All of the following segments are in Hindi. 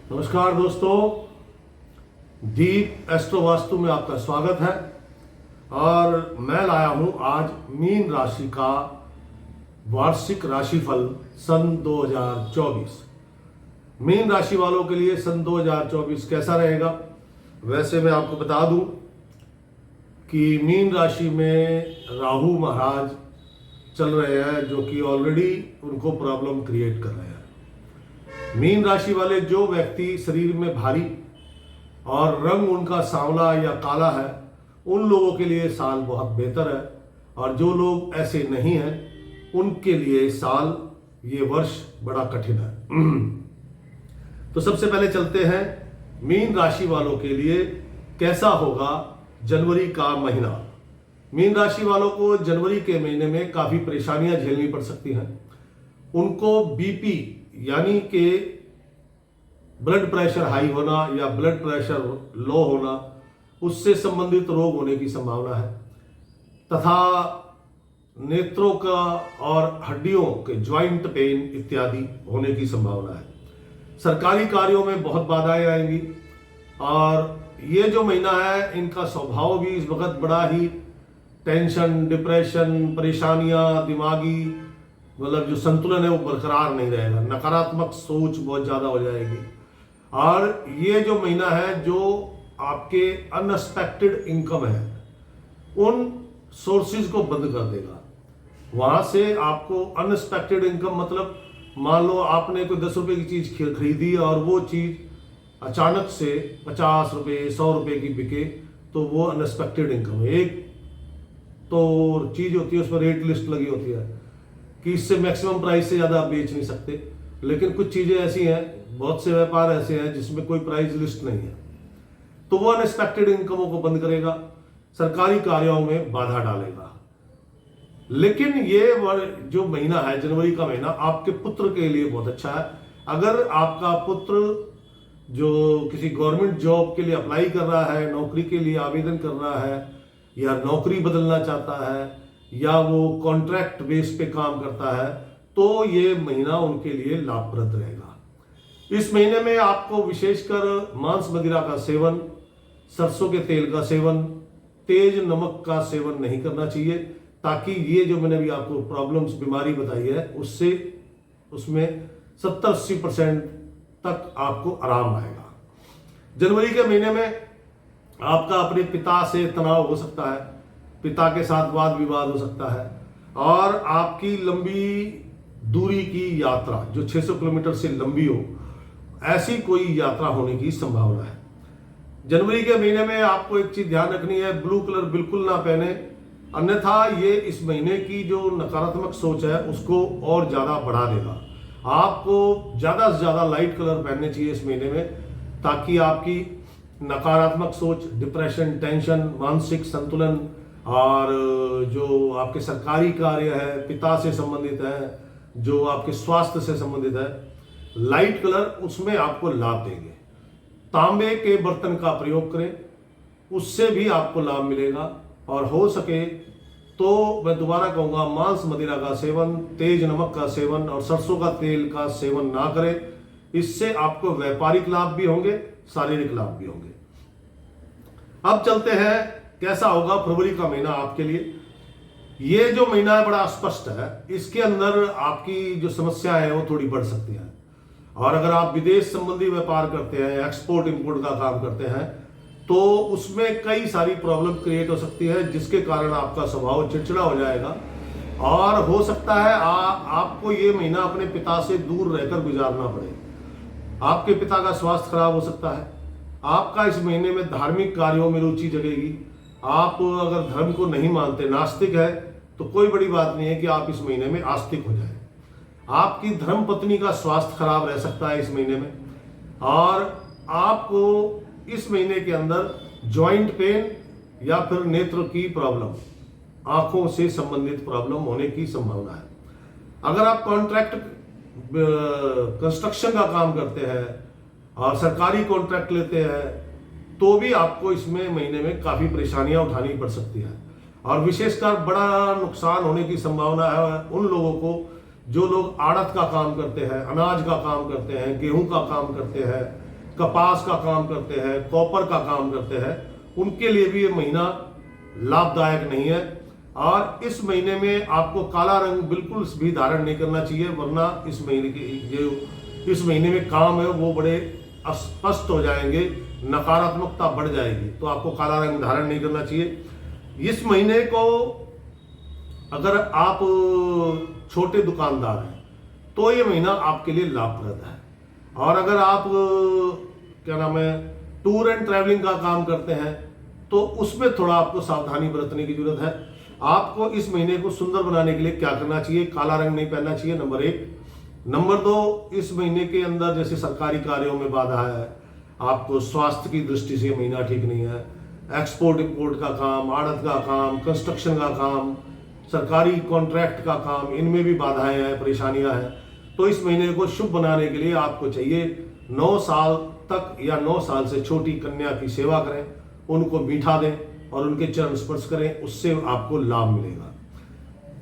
नमस्कार दोस्तों, दीप एस्ट्रो वास्तु में आपका स्वागत है। और मैं लाया हूं आज मीन राशि का वार्षिक राशिफल सन 2024। मीन राशि वालों के लिए सन 2024 कैसा रहेगा। वैसे मैं आपको बता दूं कि मीन राशि में राहु महाराज चल रहे हैं, जो कि ऑलरेडी उनको प्रॉब्लम क्रिएट कर रहे हैं। मीन राशि वाले जो व्यक्ति शरीर में भारी और रंग उनका सांवला या काला है, उन लोगों के लिए साल बहुत बेहतर है। और जो लोग ऐसे नहीं हैं, उनके लिए साल, ये वर्ष बड़ा कठिन है। तो सबसे पहले चलते हैं मीन राशि वालों के लिए कैसा होगा जनवरी का महीना। मीन राशि वालों को जनवरी के महीने में काफ़ी परेशानियां झेलनी पड़ सकती हैं। उनको बीपी यानी कि ब्लड प्रेशर हाई होना या ब्लड प्रेशर लो होना, उससे संबंधित रोग होने की संभावना है। तथा नेत्रों का और हड्डियों के ज्वाइंट पेन इत्यादि होने की संभावना है। सरकारी कार्यों में बहुत बाधाएं आएंगी। और ये जो महीना है, इनका स्वभाव भी इस वक्त बड़ा ही टेंशन, डिप्रेशन, परेशानियां, दिमागी मतलब जो संतुलन है वो बरकरार नहीं रहेगा। नकारात्मक सोच बहुत ज़्यादा हो जाएगी। और ये जो महीना है, जो आपके अनएक्सपेक्टेड इनकम है, उन सोर्सेज को बंद कर देगा। वहाँ से आपको अनएक्सपेक्टेड इनकम मतलब मान लो आपने कोई 10 रुपये की चीज़ खरीदी और वो चीज़ अचानक से 50 रुपये 100 रुपये की बिके, तो वो अनएक्सपेक्टेड इनकम है। एक तो चीज़ होती है, उसमें रेट लिस्ट लगी होती है कि इससे मैक्सिमम प्राइस से ज़्यादा आप बेच नहीं सकते। लेकिन कुछ चीज़ें ऐसी हैं, बहुत से व्यापार ऐसे हैं जिसमें कोई प्राइस लिस्ट नहीं है, तो वो अनएक्सपेक्टेड इनकमों को बंद करेगा, सरकारी कार्यों में बाधा डालेगा। लेकिन ये जो महीना है, जनवरी का महीना, आपके पुत्र के लिए बहुत अच्छा है। अगर आपका पुत्र जो किसी गवर्नमेंट जॉब के लिए अप्लाई कर रहा है, नौकरी के लिए आवेदन कर रहा है, या नौकरी बदलना चाहता है, या वो कॉन्ट्रैक्ट बेस पे काम करता है, तो ये महीना उनके लिए लाभप्रद रहेगा। इस महीने में आपको विशेषकर मांस मदिरा का सेवन, सरसों के तेल का सेवन, तेज नमक का सेवन नहीं करना चाहिए, ताकि ये जो मैंने अभी आपको प्रॉब्लम्स, बीमारी बताई है, उसमें 70-80% तक आपको आराम आएगा। जनवरी के महीने में आपका अपने पिता से तनाव हो सकता है, पिता के साथ वाद विवाद हो सकता है, और आपकी लंबी दूरी की यात्रा जो 600 किलोमीटर से लंबी हो, ऐसी कोई यात्रा होने की संभावना है। जनवरी के महीने में आपको एक चीज ध्यान रखनी है, ब्लू कलर बिल्कुल ना पहने, अन्यथा ये इस महीने की जो नकारात्मक सोच है उसको और ज्यादा बढ़ा देगा। आपको ज्यादा से ज्यादा लाइट कलर पहनने चाहिए इस महीने में, ताकि आपकी नकारात्मक सोच, डिप्रेशन, टेंशन, मानसिक संतुलन, और जो आपके सरकारी कार्य है, पिता से संबंधित है, जो आपके स्वास्थ्य से संबंधित है, लाइट कलर उसमें आपको लाभ देंगे। तांबे के बर्तन का प्रयोग करें, उससे भी आपको लाभ मिलेगा। और हो सके तो मैं दोबारा कहूँगा, मांस मदिरा का सेवन, तेज नमक का सेवन और सरसों का तेल का सेवन ना करें। इससे आपको व्यापारिक लाभ भी होंगे, शारीरिक लाभ भी होंगे। अब चलते हैं कैसा होगा फरवरी का महीना आपके लिए। ये जो महीना है बड़ा स्पष्ट है। इसके अंदर आपकी जो समस्या है वो थोड़ी बढ़ सकती है। और अगर आप विदेश संबंधी व्यापार करते हैं, एक्सपोर्ट इंपोर्ट का काम करते हैं, तो उसमें कई सारी प्रॉब्लम क्रिएट हो सकती है, जिसके कारण आपका स्वभाव चिड़चिड़ा हो जाएगा। और हो सकता है आपको ये महीना अपने पिता से दूर रहकर गुजारना पड़े। आपके पिता का स्वास्थ्य खराब हो सकता है। आपका इस महीने में धार्मिक कार्यों में रुचि जगेगी। आप अगर धर्म को नहीं मानते, नास्तिक है, तो कोई बड़ी बात नहीं है कि आप इस महीने में आस्तिक हो जाए। आपकी धर्म पत्नी का स्वास्थ्य खराब रह सकता है इस महीने में। और आपको इस महीने के अंदर जॉइंट पेन या फिर नेत्र की प्रॉब्लम, आंखों से संबंधित प्रॉब्लम होने की संभावना है। अगर आप कॉन्ट्रैक्ट कंस्ट्रक्शन का काम करते हैं और सरकारी कॉन्ट्रैक्ट लेते हैं, तो भी आपको इसमें महीने में काफ़ी परेशानियां उठानी पड़ सकती है। और विशेषकर बड़ा नुकसान होने की संभावना है उन लोगों को जो लोग आड़त का काम करते हैं, अनाज का काम करते हैं, गेहूं का काम करते हैं, कपास का काम करते हैं, कॉपर का काम करते हैं, उनके लिए भी ये महीना लाभदायक नहीं है। और इस महीने में आपको काला रंग बिल्कुल भी धारण नहीं करना चाहिए, वरना इस महीने की जो इस महीने में काम है वो बड़े अस्पष्ट हो जाएंगे, नकारात्मकता बढ़ जाएगी। तो आपको काला रंग धारण नहीं करना चाहिए। इस महीने को अगर आप छोटे दुकानदार हैं तो ये महीना आपके लिए लाभप्रद है। और अगर आप क्या नाम है टूर एंड ट्रैवलिंग का काम करते हैं तो उसमें थोड़ा आपको सावधानी बरतने की जरूरत है। आपको इस महीने को सुंदर बनाने के लिए क्या करना चाहिए? काला रंग नहीं पहनना चाहिए, नंबर 1। नंबर 2, इस महीने के अंदर जैसे सरकारी कार्यों में बाधा है, आपको स्वास्थ्य की दृष्टि से महीना ठीक नहीं है। एक्सपोर्ट इंपोर्ट का काम, आड़त का काम, कंस्ट्रक्शन का काम, सरकारी कॉन्ट्रैक्ट का काम, इनमें भी बाधाएं हैं, परेशानियां हैं। तो इस महीने को शुभ बनाने के लिए आपको चाहिए 9 साल तक या 9 साल से छोटी कन्या की सेवा करें, उनको मीठा दें और उनके चरण स्पर्श करें, उससे आपको लाभ मिलेगा।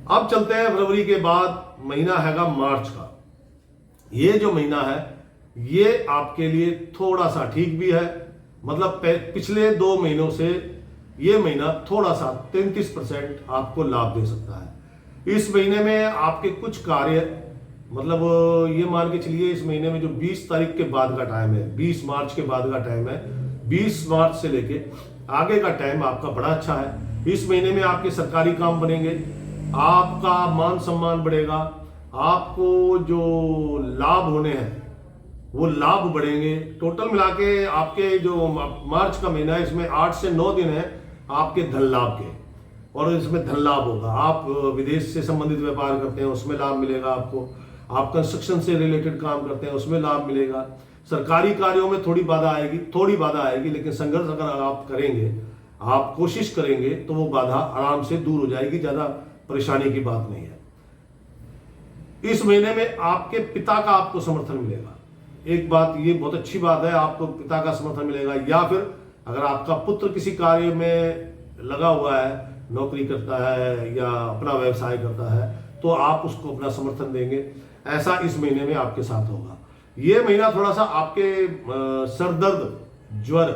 अब चलते हैं फरवरी के बाद महीना हैगा मार्च का। ये जो महीना है ये आपके लिए थोड़ा सा ठीक भी है, मतलब पिछले 2 महीनों से ये महीना थोड़ा सा 33% आपको लाभ दे सकता है। इस महीने में आपके कुछ कार्य, मतलब ये मान के चलिए इस महीने में जो 20 तारीख के बाद का टाइम है, 20 मार्च के बाद का टाइम है, 20 मार्च से लेके आगे का टाइम आपका बड़ा अच्छा है। इस महीने में आपके सरकारी काम बनेंगे, आपका मान सम्मान बढ़ेगा, आपको जो लाभ होने हैं वो लाभ बढ़ेंगे। टोटल मिला के आपके जो मार्च का महीना है इसमें 8 से 9 दिन है आपके धन लाभ के, और इसमें धन लाभ होगा। आप विदेश से संबंधित व्यापार करते हैं उसमें लाभ मिलेगा आपको, आप कंस्ट्रक्शन से रिलेटेड काम करते हैं उसमें लाभ मिलेगा। सरकारी कार्यों में थोड़ी बाधा आएगी, लेकिन संघर्ष अगर आप करेंगे, आप कोशिश करेंगे तो वो बाधा आराम से दूर हो जाएगी, ज्यादा परेशानी की बात नहीं है। इस महीने में आपके पिता का आपको समर्थन मिलेगा। एक बात ये बहुत अच्छी बात है, आपको पिता का समर्थन मिलेगा। या फिर अगर आपका पुत्र किसी कार्य में लगा हुआ है, नौकरी करता है या अपना व्यवसाय करता है, तो आप उसको अपना समर्थन देंगे। ऐसा इस महीने में आपके साथ होगा। ये महीना थोड़ा सा आपके सरदर्द, ज्वर,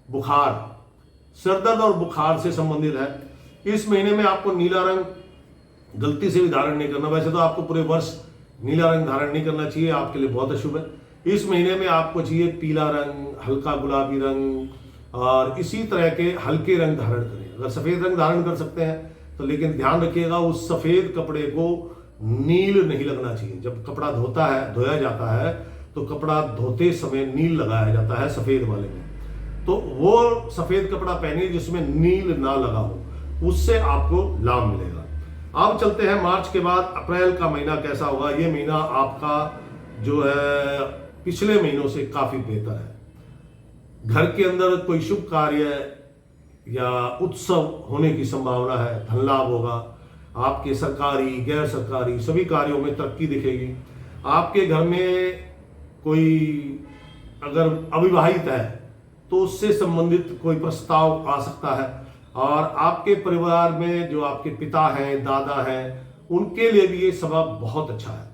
बुखार, सरदर्द और बुखार से संबंधित है। इस महीने में आपको नीला रंग गलती से भी धारण नहीं करना। वैसे तो आपको पूरे वर्ष नीला रंग धारण नहीं करना चाहिए, आपके लिए बहुत अशुभ है। इस महीने में आपको चाहिए पीला रंग, हल्का गुलाबी रंग और इसी तरह के हल्के रंग धारण करें। अगर सफेद रंग धारण कर सकते हैं तो, लेकिन ध्यान रखिएगा उस सफेद कपड़े को नील नहीं लगना चाहिए। जब कपड़ा धोया जाता है तो कपड़ा धोते समय नील लगाया जाता है सफेद वाले में, तो वो सफेद कपड़ा पहनिए जिसमें नील ना लगा हो, उससे आपको लाभ मिलेगा। अब चलते हैं मार्च के बाद अप्रैल का महीना कैसा होगा। ये महीना आपका जो है पिछले महीनों से काफी बेहतर है। घर के अंदर कोई शुभ कार्य या उत्सव होने की संभावना है, धन लाभ होगा। आपके सरकारी, गैर सरकारी सभी कार्यों में तरक्की दिखेगी। आपके घर में कोई अगर अविवाहित है तो उससे संबंधित कोई प्रस्ताव आ सकता है। और आपके परिवार में जो आपके पिता हैं, दादा हैं, उनके लिए भी ये समय बहुत अच्छा है।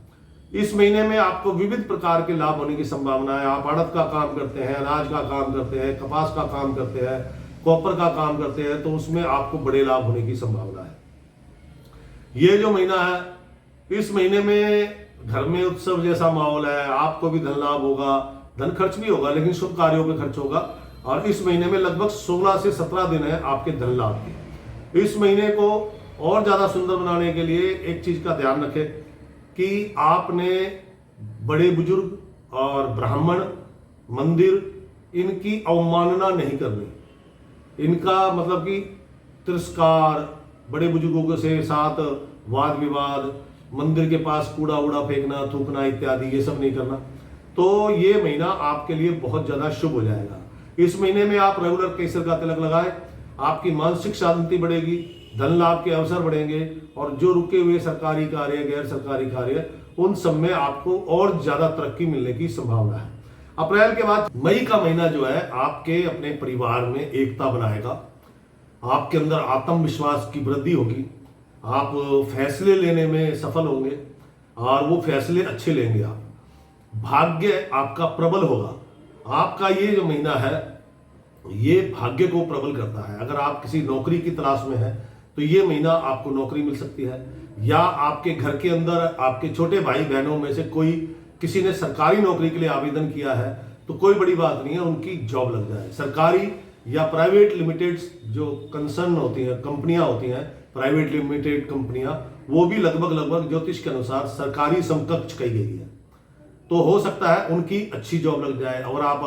इस महीने में आपको विविध प्रकार के लाभ होने की संभावना है। आप आड़त का काम करते हैं, अनाज का काम करते हैं, कपास का काम करते हैं, कॉपर का काम करते हैं, तो उसमें आपको बड़े लाभ होने की संभावना है। ये जो महीना है, इस महीने में घर में उत्सव जैसा माहौल है, आपको भी धन लाभ होगा, धन खर्च भी होगा, लेकिन शुभ कार्यों पे खर्च होगा। और इस महीने में लगभग 16 से 17 दिन है आपके धन लाभ के। इस महीने को और ज्यादा सुंदर बनाने के लिए एक चीज का ध्यान रखें कि आपने बड़े बुजुर्ग और ब्राह्मण, मंदिर, इनकी अवमानना नहीं करनी। इनका मतलब कि तिरस्कार, बड़े बुजुर्गों से साथ वाद विवाद, मंदिर के पास कूड़ा उड़ा फेंकना, थूकना इत्यादि, ये सब नहीं करना। तो ये महीना आपके लिए बहुत ज्यादा शुभ हो जाएगा। इस महीने में आप रेगुलर केसर का तिलक लगाएं, आपकी मानसिक शांति बढ़ेगी, धन लाभ के अवसर बढ़ेंगे, और जो रुके हुए सरकारी कार्य, गैर सरकारी कार्य, उन सब में आपको और ज्यादा तरक्की मिलने की संभावना है। अप्रैल के बाद मई का महीना जो है आपके अपने परिवार में एकता बनाएगा। आपके अंदर आत्मविश्वास की वृद्धि होगी, आप फैसले लेने में सफल होंगे और वो फैसले अच्छे लेंगे। आप भाग्य आपका प्रबल होगा, आपका ये जो महीना है ये भाग्य को प्रबल करता है। अगर आप किसी नौकरी की तलाश में हैं तो ये महीना आपको नौकरी मिल सकती है, या आपके घर के अंदर आपके छोटे भाई बहनों में से कोई किसी ने सरकारी नौकरी के लिए आवेदन किया है तो कोई बड़ी बात नहीं है, उनकी जॉब लग जाए। सरकारी या प्राइवेट लिमिटेड जो कंसर्न होती हैं, कंपनियां होती हैं, प्राइवेट लिमिटेड कंपनियां, वो भी लगभग ज्योतिष के अनुसार सरकारी समकक्ष कही गई है। तो हो सकता है उनकी अच्छी जॉब लग जाए। और आप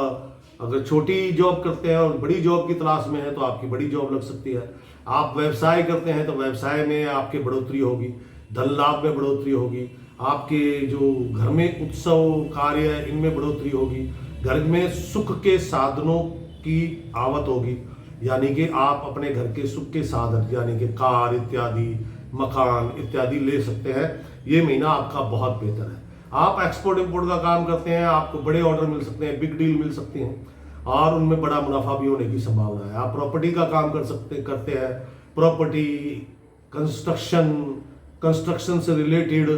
अगर छोटी जॉब करते हैं और बड़ी जॉब की तलाश में है तो आपकी बड़ी जॉब लग सकती है। आप व्यवसाय करते हैं तो व्यवसाय में आपके बढ़ोतरी होगी, धन लाभ में बढ़ोतरी होगी, आपके जो घर में उत्सव कार्य है इनमें बढ़ोतरी होगी, घर में सुख के साधनों की आवत होगी, यानी कि आप अपने घर के सुख के साधन यानी कि कार इत्यादि, मकान इत्यादि ले सकते हैं। ये महीना आपका बहुत बेहतर है। आप एक्सपोर्ट इंपोर्ट का काम करते हैं, आपको बड़े ऑर्डर मिल सकते हैं, बिग डील मिल सकती हैं और उनमें बड़ा मुनाफा भी होने की संभावना है। आप प्रॉपर्टी का काम करते हैं, प्रॉपर्टी, कंस्ट्रक्शन से रिलेटेड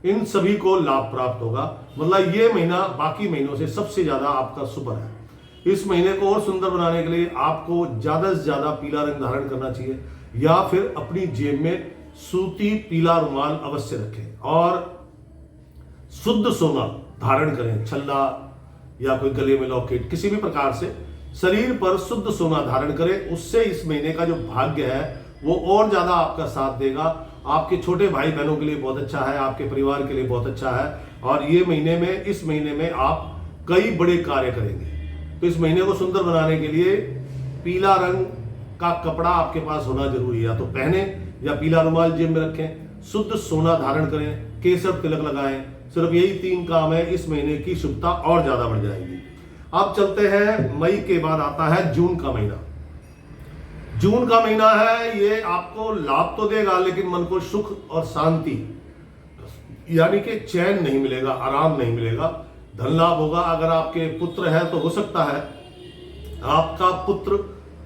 इन सभी को लाभ प्राप्त होगा। मतलब ये महीना बाकी महीनों से सबसे ज्यादा आपका सुपर है। इस महीने को और सुंदर बनाने के लिए आपको ज्यादा से ज्यादा पीला रंग धारण करना चाहिए, या फिर अपनी जेब में सूती पीला रुमाल अवश्य रखें और शुद्ध सोना धारण करें। छल्ला या कोई गले में लॉकेट, किसी भी प्रकार से शरीर पर शुद्ध सोना धारण करें। उससे इस महीने का जो भाग्य है वो और ज्यादा आपका साथ देगा। आपके छोटे भाई बहनों के लिए बहुत अच्छा है, आपके परिवार के लिए बहुत अच्छा है। और ये महीने में, इस महीने में आप कई बड़े कार्य करेंगे। तो इस महीने को सुंदर बनाने के लिए पीला रंग का कपड़ा आपके पास होना जरूरी है, या तो पहने या पीला रुमाल जेब में रखें, शुद्ध सोना धारण करें, केसर तिलक लगाएं। सिर्फ यही 3 काम है, इस महीने की शुभता और ज्यादा बढ़ जाएगी। अब चलते हैं, मई के बाद आता है जून का महीना। जून का महीना है, ये आपको लाभ तो देगा लेकिन मन को सुख और शांति यानी कि चैन नहीं मिलेगा, आराम नहीं मिलेगा। धन लाभ होगा। अगर आपके पुत्र है तो हो सकता है आपका पुत्र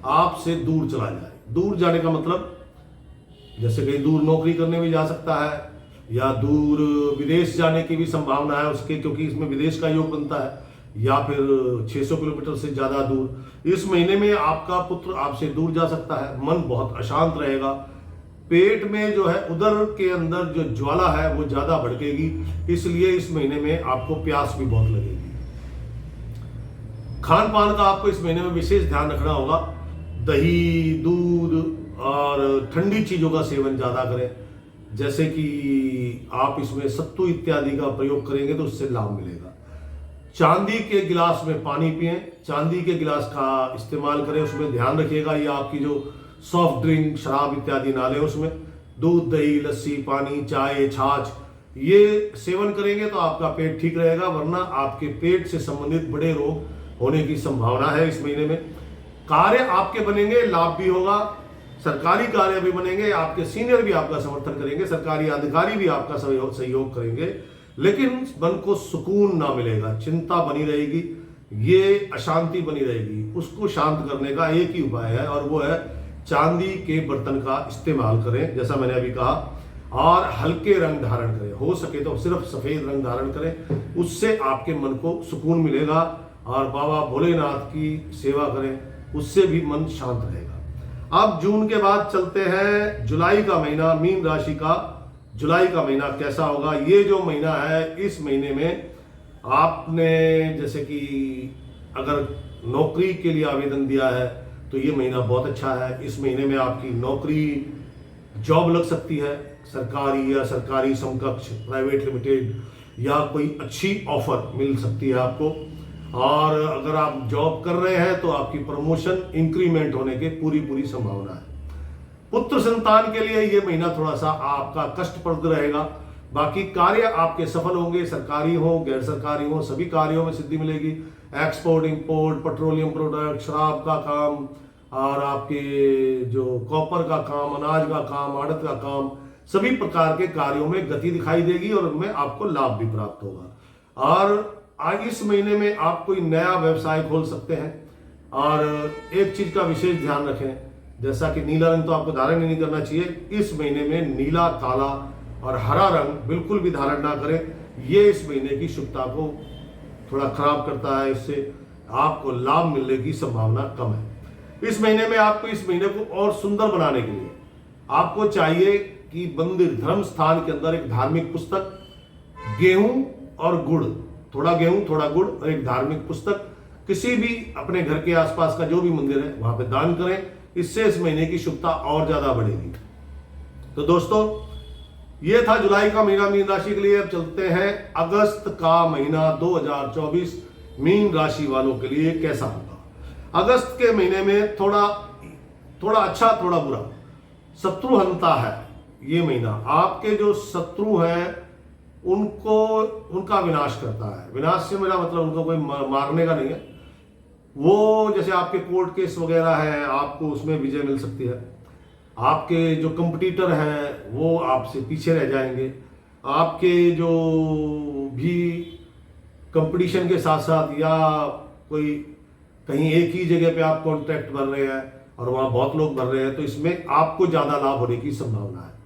आपसे दूर चला जाए। दूर जाने का मतलब जैसे कहीं दूर नौकरी करने भी जा सकता है, या दूर विदेश जाने की भी संभावना है उसके, क्योंकि इसमें विदेश का योग बनता है, या फिर 600 किलोमीटर से ज्यादा दूर। इस महीने में आपका पुत्र आपसे दूर जा सकता है। मन बहुत अशांत रहेगा। पेट में जो है, उदर के अंदर जो ज्वाला है वो ज्यादा भड़केगी, इसलिए इस महीने में आपको प्यास भी बहुत लगेगी। खान पान का आपको इस महीने में विशेष ध्यान रखना होगा। दही, दूध और ठंडी चीजों का सेवन ज्यादा करें। जैसे कि आप इसमें सत्तू इत्यादि का प्रयोग करेंगे तो उससे लाभ मिलेगा। चांदी के गिलास में पानी पिएं, चांदी के गिलास का इस्तेमाल करें, उसमें ध्यान रखिएगा ये आपकी जो सॉफ्ट ड्रिंक, शराब इत्यादि ना लें। उसमें दूध, दही, लस्सी, पानी, चाय, छाछ ये सेवन करेंगे तो आपका पेट ठीक रहेगा, वरना आपके पेट से संबंधित बड़े रोग होने की संभावना है इस महीने में। कार्य आपके बनेंगे, लाभ भी होगा, सरकारी कार्य भी बनेंगे, आपके सीनियर भी आपका समर्थन करेंगे, सरकारी अधिकारी भी आपका सहयोग करेंगे, लेकिन मन को सुकून ना मिलेगा, चिंता बनी रहेगी, ये अशांति बनी रहेगी। उसको शांत करने का एक ही उपाय है और वो है चांदी के बर्तन का इस्तेमाल करें, जैसा मैंने अभी कहा, और हल्के रंग धारण करें। हो सके तो सिर्फ सफेद रंग धारण करें, उससे आपके मन को सुकून मिलेगा। और बाबा भोलेनाथ की सेवा करें, उससे भी मन शांत रहेगा। अब जून के बाद चलते हैं जुलाई का महीना, मीन राशि का जुलाई का महीना कैसा होगा। ये जो महीना है, इस महीने में आपने जैसे कि अगर नौकरी के लिए आवेदन दिया है तो ये महीना बहुत अच्छा है। इस महीने में आपकी नौकरी, जॉब लग सकती है, सरकारी या सरकारी समकक्ष, प्राइवेट लिमिटेड, या कोई अच्छी ऑफर मिल सकती है आपको। और अगर आप जॉब कर रहे हैं तो आपकी प्रमोशन, इंक्रीमेंट होने की पूरी संभावना है। पुत्र संतान के लिए ये महीना थोड़ा सा आपका कष्टप्रद रहेगा। बाकी कार्य आपके सफल होंगे, सरकारी हो, गैर सरकारी हो, सभी कार्यों में सिद्धि मिलेगी। एक्सपोर्ट, इंपोर्ट, पेट्रोलियम प्रोडक्ट, शराब का काम, और आपके जो कॉपर का काम, अनाज का काम, आड़त का काम, सभी प्रकार के कार्यों में गति दिखाई देगी और उनमें आपको लाभ भी प्राप्त होगा। और आज इस महीने में आप कोई नया व्यवसाय खोल सकते हैं। और एक चीज का विशेष ध्यान रखें, जैसा कि नीला रंग तो आपको धारण ही नहीं करना चाहिए। इस महीने में नीला, काला और हरा रंग बिल्कुल भी धारण ना करें। ये इस महीने की शुभता को थोड़ा खराब करता है। इससे आपको लाभ मिलने की संभावना कम है। इस महीने में आपको इस महीने को और सुंदर बनाने के लिए आपको चाहिए कि मंदिर धर्म स्थान के अंदर एक धार्मिक पुस्तक, गेहूं और गुड़, थोड़ा गेहूं थोड़ा गुड़ और एक धार्मिक पुस्तक किसी भी अपने घर के आसपास का जो भी मंदिर है वहां पे दान करें। इससे इस महीने की शुभता और ज्यादा बढ़ेगी। तो दोस्तों, ये था जुलाई का महीना मीन राशि के लिए। अब चलते हैं अगस्त का महीना 2024 मीन राशि वालों के लिए कैसा होगा। अगस्त के महीने में थोड़ा अच्छा थोड़ा बुरा शत्रुहंता है। ये महीना आपके जो शत्रु हैं उनका विनाश करता है। विनाश से मेरा मतलब उनको कोई मारने का नहीं है, वो जैसे आपके कोर्ट केस वगैरह है आपको उसमें विजय मिल सकती है। आपके जो कंपटीटर हैं वो आपसे पीछे रह जाएंगे। आपके जो भी कंपटीशन के साथ साथ या कोई कहीं एक ही जगह पे आप कॉन्ट्रैक्ट भर रहे हैं और वहाँ बहुत लोग भर रहे हैं, तो इसमें आपको ज़्यादा लाभ होने की संभावना है।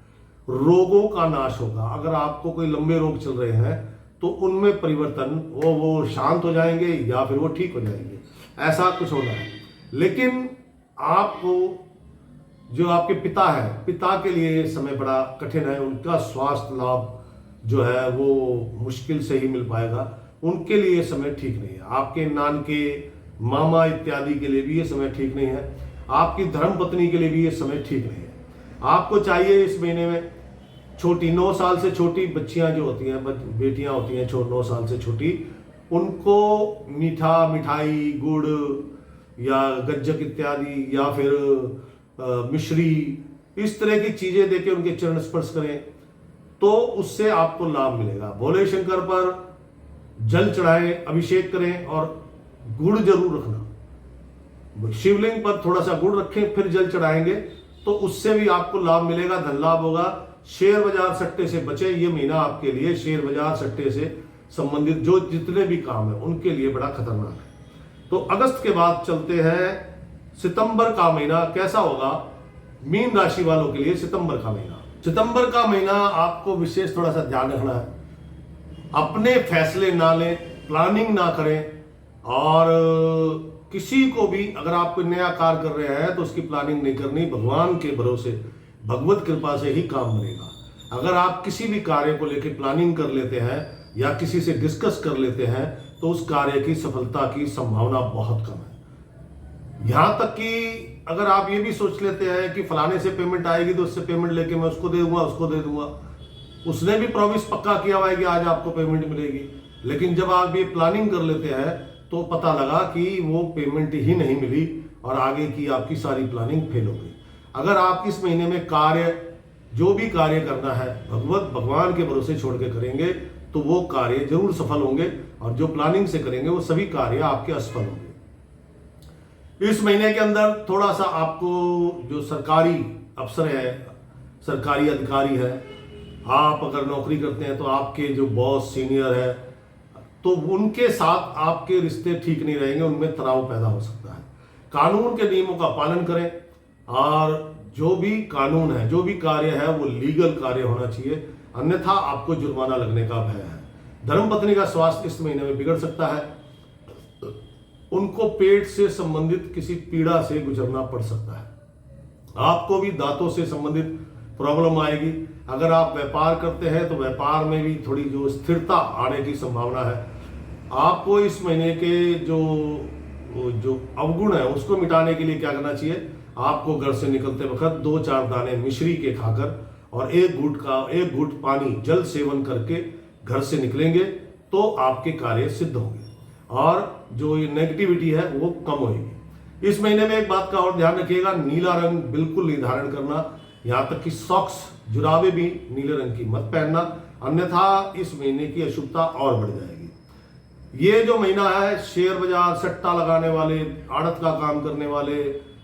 रोगों का नाश होगा। अगर आपको कोई लंबे रोग चल रहे हैं तो उनमें परिवर्तन वो शांत हो जाएंगे या फिर वो ठीक हो जाएंगे, ऐसा कुछ होना है। लेकिन आपको जो आपके पिता है, पिता के लिए समय बड़ा कठिन है। उनका स्वास्थ्य लाभ जो है वो मुश्किल से ही मिल पाएगा। उनके लिए समय ठीक नहीं है। आपके नानके, मामा इत्यादि के लिए भी ये समय ठीक नहीं है। आपकी धर्म पत्नी के लिए भी ये समय ठीक नहीं है। आपको चाहिए इस महीने में छोटी 9 साल से छोटी बच्चियां जो होती हैं, बेटियां होती हैं 9 साल से छोटी, उनको मीठा, मिठाई, गुड़ या गज्जक इत्यादि या फिर मिश्री, इस तरह की चीजें देके उनके चरण स्पर्श करें तो उससे आपको लाभ मिलेगा। भोले शंकर पर जल चढ़ाएं, अभिषेक करें और गुड़ जरूर रखना। शिवलिंग पर थोड़ा सा गुड़ रखें फिर जल चढ़ाएंगे तो उससे भी आपको लाभ मिलेगा, धन लाभ होगा। शेयर बाजार सट्टे से बचे। ये महीना आपके लिए शेयर बाजार सट्टे से संबंधित जो जितने भी काम है उनके लिए बड़ा खतरनाक है। तो अगस्त के बाद चलते हैं सितंबर का महीना कैसा होगा मीन राशि वालों के लिए। सितंबर का महीना आपको विशेष थोड़ा सा ध्यान रखना है। अपने फैसले ना लें, प्लानिंग ना करें और किसी को भी अगर आप कोई नया कार्य कर रहे हैं तो उसकी प्लानिंग नहीं करनी। भगवान के भरोसे, भगवत कृपा से ही काम बनेगा। अगर आप किसी भी कार्य को लेकर प्लानिंग कर लेते हैं या किसी से डिस्कस कर लेते हैं तो उस कार्य की सफलता की संभावना बहुत कम है। यहां तक कि अगर आप ये भी सोच लेते हैं कि फलाने से पेमेंट आएगी तो उससे पेमेंट लेके मैं उसको दे दूंगा, उसने भी प्रॉमिस पक्का किया हुआ है कि आज आपको पेमेंट मिलेगी, लेकिन जब आप ये प्लानिंग कर लेते हैं तो पता लगा कि वो पेमेंट ही नहीं मिली और आगे की आपकी सारी प्लानिंग फेल हो गई। अगर आप इस महीने में जो भी कार्य करना है भगवान के भरोसे छोड़ के करेंगे तो वो कार्य जरूर सफल होंगे और जो प्लानिंग से करेंगे वो सभी कार्य आपके असफल होंगे। इस महीने के अंदर थोड़ा सा आपको जो सरकारी अफसर है, सरकारी अधिकारी है, आप अगर नौकरी करते हैं तो आपके जो बॉस सीनियर है तो उनके साथ आपके रिश्ते ठीक नहीं रहेंगे, उनमें तनाव पैदा हो सकता है। कानून के नियमों का पालन करें और जो भी कानून है, जो भी कार्य है वो लीगल कार्य होना चाहिए, अन्यथा आपको जुर्माना लगने का भय है। धर्मपत्नी का स्वास्थ्य इस महीने में बिगड़ सकता है। उनको पेट से संबंधित किसी पीड़ा से गुजरना पड़ सकता है। आपको भी दांतों से संबंधित प्रॉब्लम आएगी। अगर आप व्यापार करते हैं तो व्यापार में भी थोड़ी जो स्थिरता आने की संभावना है। आपको इस महीने के जो अवगुण है उसको मिटाने के लिए क्या करना चाहिए, आपको घर से निकलते वक्त 2-4 दाने मिश्री के खाकर और एक घूंट पानी जल सेवन करके घर से निकलेंगे तो आपके कार्य सिद्ध होंगे और जो ये नेगेटिविटी है वो कम होगी। इस महीने में एक बात का और ध्यान रखिएगा, नीला रंग बिल्कुल नहीं धारण करना, यहाँ तक कि सॉक्स, जुराबे भी नीले रंग की मत पहनना, अन्यथा इस महीने की अशुभता और बढ़ जाएगी। ये जो महीना है शेयर बाजार, सट्टा लगाने वाले, आड़त का काम करने वाले,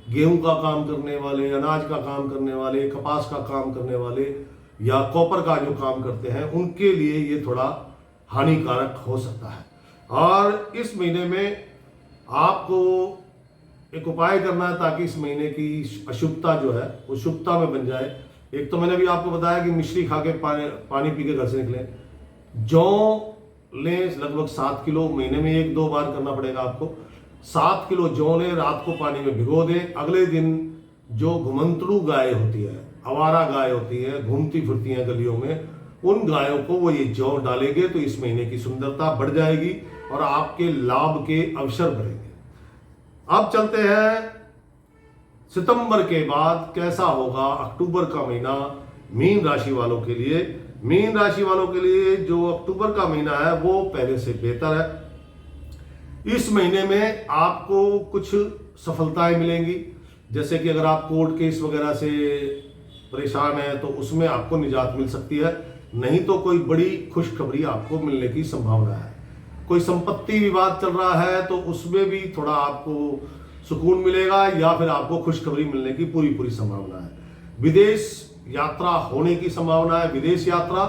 गेहूं का काम करने वाले, अनाज का काम करने वाले, कपास का काम करने वाले या कॉपर का जो काम करते हैं उनके लिए ये थोड़ा हानिकारक हो सकता है। और इस महीने में आपको एक उपाय करना है ताकि इस महीने की अशुभता जो है वो शुभता में बन जाए। एक तो मैंने भी आपको बताया कि मिश्री खा के पानी पी के घर से निकलें। जौ लें लगभग 7 किलो, महीने में 1-2 बार करना पड़ेगा आपको। 7 किलो जौ लें, रात को पानी में भिगो दें। अगले दिन जो घुमंतरू गाय होती है, आवारा गाय होती है, घूमती फिरती हैं गलियों में, उन गायों को वो ये जौ डालेंगे तो इस महीने की सुंदरता बढ़ जाएगी और आपके लाभ के अवसर बढ़ेंगे। अब चलते हैं सितंबर के बाद कैसा होगा अक्टूबर का महीना मीन राशि वालों के लिए। मीन राशि वालों के लिए जो अक्टूबर का महीना है वो पहले से बेहतर है। इस महीने में आपको कुछ सफलताएं मिलेंगी, जैसे कि अगर आप कोर्ट केस वगैरह से परेशान हैं तो उसमें आपको निजात मिल सकती है, नहीं तो कोई बड़ी खुशखबरी आपको मिलने की संभावना है। कोई संपत्ति विवाद चल रहा है तो उसमें भी थोड़ा आपको सुकून मिलेगा या फिर आपको खुशखबरी मिलने की पूरी संभावना है। विदेश यात्रा होने की संभावना है, विदेश यात्रा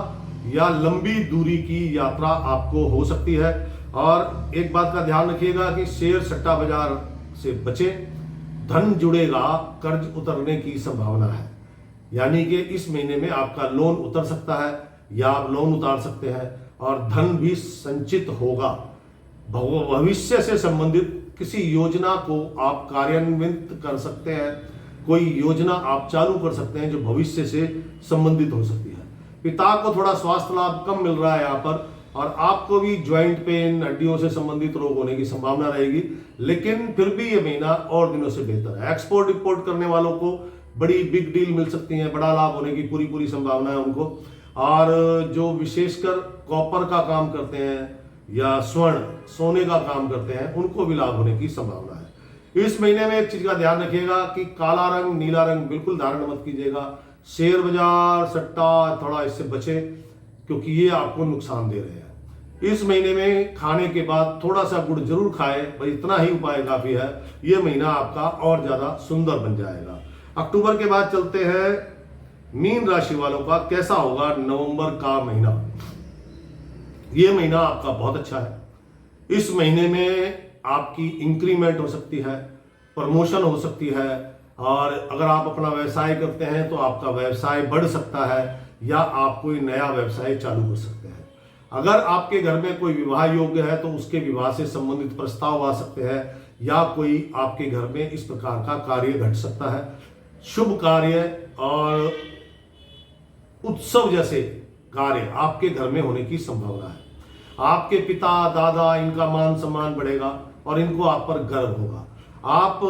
या लंबी दूरी की यात्रा आपको हो सकती है। और एक बात का ध्यान रखिएगा कि शेयर सट्टा बाजार से बचें, धन जुड़ेगा, कर्ज उतरने की संभावना है, यानी कि इस महीने में आपका लोन उतर सकता है या आप लोन उतार सकते हैं और धन भी संचित होगा। भविष्य से संबंधित किसी योजना को आप कार्यान्वित कर सकते हैं, कोई योजना आप चालू कर सकते हैं जो भविष्य से संबंधित हो सकती है। पिता को थोड़ा स्वास्थ्य लाभ कम मिल रहा है यहाँ पर, और आपको भी ज्वाइंट पेन, हड्डियों से संबंधित रोग होने की संभावना रहेगी, लेकिन फिर भी ये महीना और दिनों से बेहतर है। एक्सपोर्ट इंपोर्ट करने वालों को बड़ी बिग डील मिल सकती है, बड़ा लाभ होने की पूरी संभावना है उनको। और जो विशेषकर कॉपर का काम करते हैं या स्वर्ण सोने का काम करते हैं उनको भी लाभ होने की संभावना है। इस महीने में एक चीज का ध्यान रखिएगा कि काला रंग, नीला रंग बिल्कुल धारण मत कीजिएगा। शेयर बाजार, सट्टा, थोड़ा इससे बचें क्योंकि ये आपको नुकसान दे रहे हैं। इस महीने में खाने के बाद थोड़ा सा गुड़ जरूर खाएं, भाई इतना ही उपाय काफी है। ये महीना आपका और ज्यादा सुंदर बन जाएगा। अक्टूबर के बाद चलते हैं मीन राशि वालों का कैसा होगा नवंबर का महीना। ये महीना आपका बहुत अच्छा है। इस महीने में आपकी इंक्रीमेंट हो सकती है, प्रमोशन हो सकती है, और अगर आप अपना व्यवसाय करते हैं तो आपका व्यवसाय बढ़ सकता है या आप कोई नया व्यवसाय चालू कर सकते हैं। अगर आपके घर में कोई विवाह योग्य है तो उसके विवाह से संबंधित प्रस्ताव आ सकते हैं या कोई आपके घर में इस प्रकार का कार्य घट सकता है। शुभ कार्य और उत्सव जैसे कार्य आपके घर में होने की संभावना है। आपके पिता, दादा, इनका मान सम्मान बढ़ेगा और इनको आप पर गर्व होगा। आप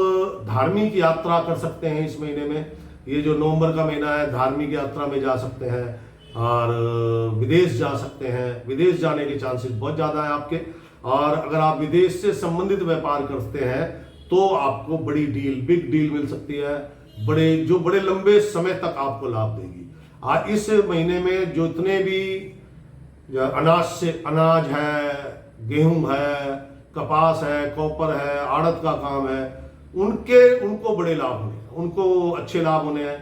धार्मिक यात्रा कर सकते हैं इस महीने में। ये जो नवंबर का महीना है, धार्मिक यात्रा में जा सकते हैं और विदेश जा सकते हैं। विदेश जाने के चांसेस बहुत ज्यादा है आपके। और अगर आप विदेश से संबंधित व्यापार करते हैं तो आपको बड़ी डील, बिग डील मिल सकती है, बड़े लंबे समय तक आपको लाभ देगी। इस महीने में जो इतने भी अनाज है, गेहूं है, कपास है, कॉपर है, आड़त का काम है, उनको बड़े लाभ होने हैं, उनको अच्छे लाभ होने हैं।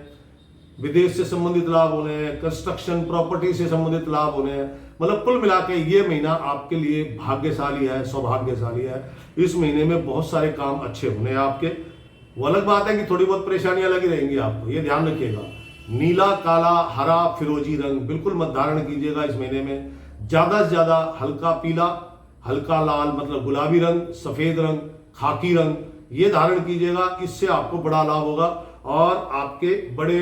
विदेश से संबंधित लाभ होने हैं, कंस्ट्रक्शन प्रॉपर्टी से संबंधित लाभ होने हैं। मतलब कुल मिला के ये महीना आपके लिए भाग्यशाली है, सौभाग्यशाली है। इस महीने में बहुत सारे काम अच्छे होने हैं आपके। वो अलग बात है कि थोड़ी बहुत परेशानियां लगी रहेंगी आपको, ये ध्यान रखिएगा। नीला, काला, हरा, फिरोजी रंग बिल्कुल मत धारण कीजिएगा इस महीने में। ज्यादा से ज्यादा हल्का पीला, हल्का लाल मतलब गुलाबी रंग, सफेद रंग, खाकी रंग ये धारण कीजिएगा। इससे आपको बड़ा लाभ होगा और आपके बड़े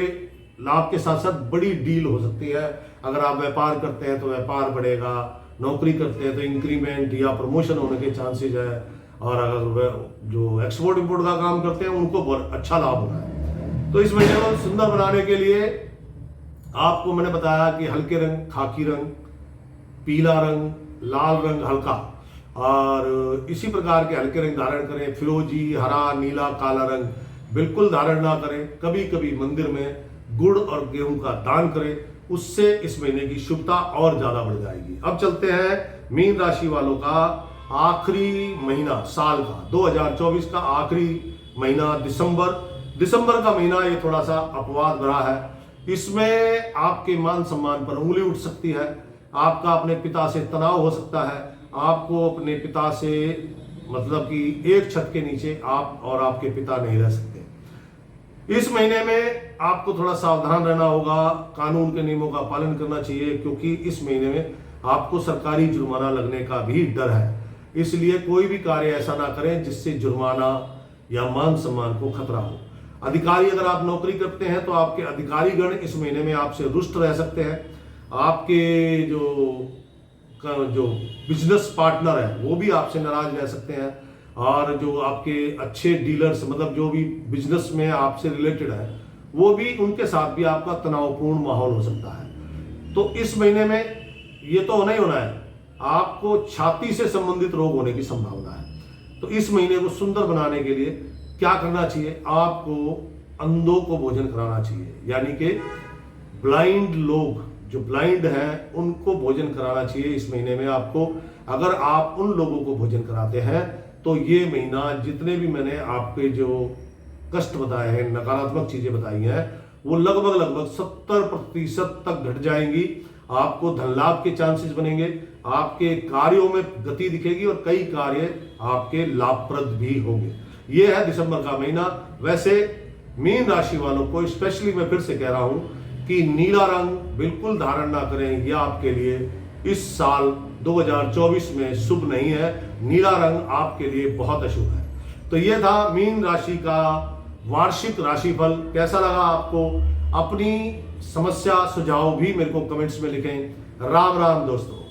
लाभ के साथ साथ बड़ी डील हो सकती है। अगर आप व्यापार करते हैं तो व्यापार बढ़ेगा, नौकरी करते हैं तो इंक्रीमेंट या प्रमोशन होने के चांसेस है, और अगर जो एक्सपोर्ट इंपोर्ट का काम करते हैं उनको बहुत अच्छा लाभ होना है। तो इस महीने को सुंदर बनाने के लिए आपको मैंने बताया कि हल्के रंग, खाकी रंग, पीला रंग, लाल रंग हल्का, और इसी प्रकार के हल्के रंग धारण करें। फिरोजी, हरा, नीला, काला रंग बिल्कुल धारण ना करें। कभी कभी मंदिर में गुड़ और गेहूं का दान करें, उससे इस महीने की शुभता और ज्यादा बढ़ जाएगी। अब चलते हैं मीन राशि वालों का आखिरी महीना साल का, 2024 का आखिरी महीना दिसंबर का महीना। ये थोड़ा सा अपवाद भरा है। इसमें आपके मान सम्मान पर उंगली उठ सकती है, आपका अपने पिता से तनाव हो सकता है, आपको अपने पिता से मतलब कि एक छत के नीचे आप और आपके पिता नहीं रह सकते। इस महीने में आपको थोड़ा सावधान रहना होगा, कानून के नियमों का पालन करना चाहिए, क्योंकि इस महीने में आपको सरकारी जुर्माना लगने का भी डर है। इसलिए कोई भी कार्य ऐसा ना करें जिससे जुर्माना या मान सम्मान को खतरा हो। अधिकारी अगर आप नौकरी करते हैं तो आपके अधिकारीगण इस महीने में आपसे रुष्ट रह सकते हैं। आपके जो बिजनेस पार्टनर है वो भी आपसे नाराज रह सकते हैं, और जो आपके अच्छे डीलर्स मतलब जो भी बिजनेस में आपसे रिलेटेड है वो भी, उनके साथ भी आपका तनावपूर्ण माहौल हो सकता है। तो इस महीने में ये तो होना ही होना है, आपको छाती से संबंधित रोग होने की संभावना है। तो इस महीने को सुंदर बनाने के लिए क्या करना चाहिए? आपको अंधों को भोजन कराना चाहिए, यानी कि ब्लाइंड लोग जो ब्लाइंड हैं उनको भोजन कराना चाहिए इस महीने में आपको। अगर आप उन लोगों को भोजन कराते हैं तो ये महीना जितने भी मैंने आपके जो कष्ट बताए हैं, नकारात्मक चीजें बताई हैं, वो लगभग 70% तक घट जाएंगी। आपको धन लाभ के चांसेस बनेंगे, आपके कार्यों में गति दिखेगी और कई कार्य आपके लाभप्रद भी होंगे। ये है दिसंबर का महीना। वैसे मीन राशि वालों को स्पेशली मैं फिर से कह रहा हूं कि नीला रंग बिल्कुल धारण ना करें, यह आपके लिए इस साल 2024 में शुभ नहीं है। नीला रंग आपके लिए बहुत अशुभ है। तो यह था मीन राशि का वार्षिक राशिफल। कैसा लगा आपको? अपनी समस्या सुझाव भी मेरे को कमेंट्स में लिखें। राम राम दोस्तों।